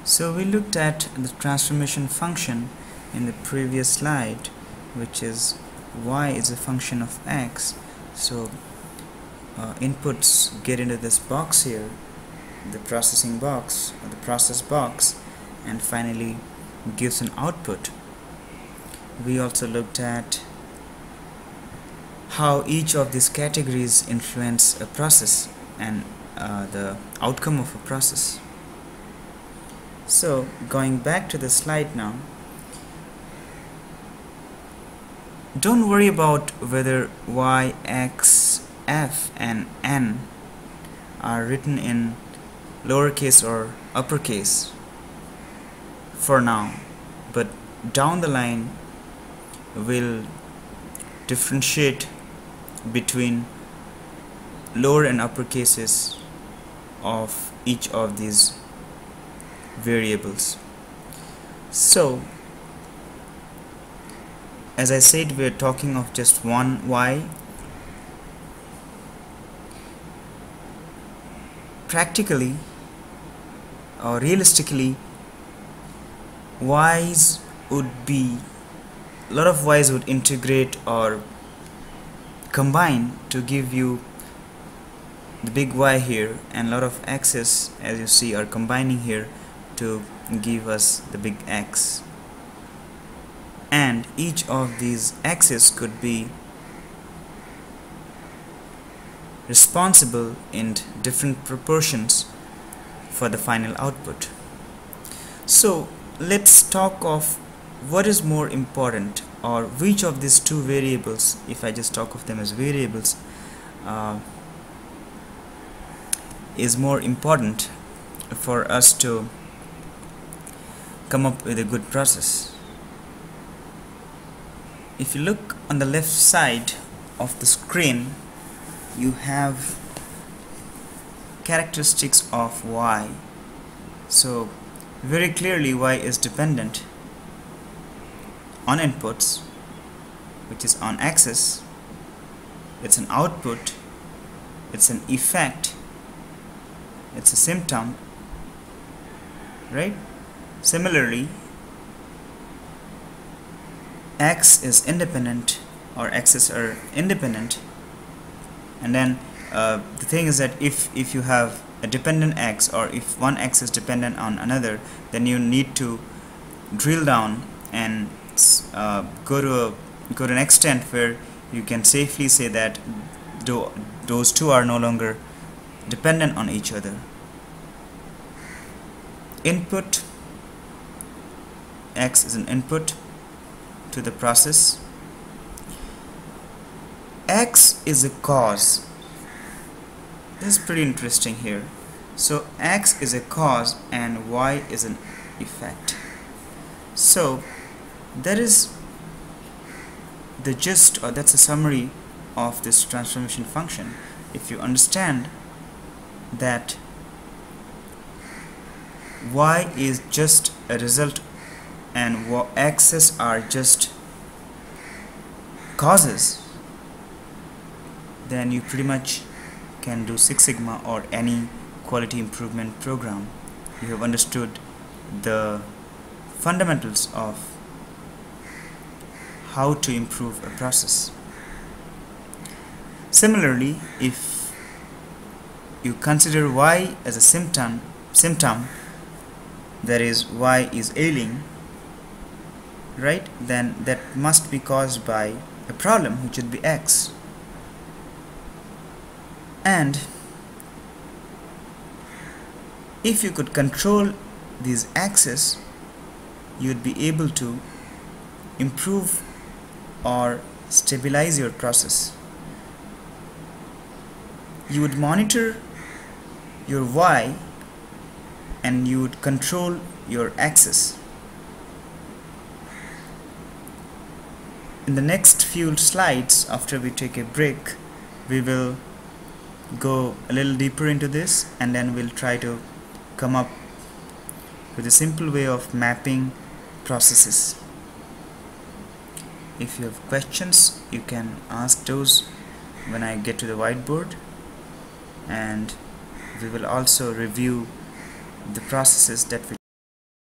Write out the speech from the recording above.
So we looked at the transformation function in the previous slide, which is y is a function of x. So inputs get into this box here, the processing box or the process box, and finally gives an output. We also looked at how each of these categories influence a process and the outcome of a process. So going back to the slide now, don't worry about whether y, x, f and n are written in lowercase or uppercase for now, but down the line we'll differentiate between lower and upper cases of each of these variables. So as I said, we're talking of just one y. Practically or realistically, y's would be, a lot of y's would integrate or combine to give you the big Y here, and a lot of x's, as you see, are combining here to give us the big X. And each of these x's could be responsible in different proportions for the final output. So let's talk of what is more important, or which of these two variables, if I just talk of them as variables, is more important for us to come up with a good process. If you look on the left side of the screen, you have characteristics of y. So very clearly y is dependent on inputs, which is on axis. It's an output, it's an effect, it's a symptom, right? Similarly, x is independent, or x's are independent, and then the thing is that if you have a dependent x, or if one x is dependent on another, then you need to drill down and go to an extent where you can safely say that those two are no longer dependent on each other. Input, x is an input to the process. X is a cause. This is pretty interesting here. So x is a cause and y is an effect. So that is the gist, or that's a summary of this transformation function. If you understand that y is just a result and x's are just causes, then you pretty much can do Six Sigma or any quality improvement program. You have understood the fundamentals of how to improve a process. Similarly, if you consider y as a symptom, that is, y is ailing, right, then that must be caused by a problem, which would be x. And if you could control these axes, you would be able to improve or stabilize your process. You would monitor your y and you would control your axis. In the next few slides, after we take a break, we will go a little deeper into this, and then we'll try to come up with a simple way of mapping processes. If you have questions, you can ask those when I get to the whiteboard, and we will also review the processes that we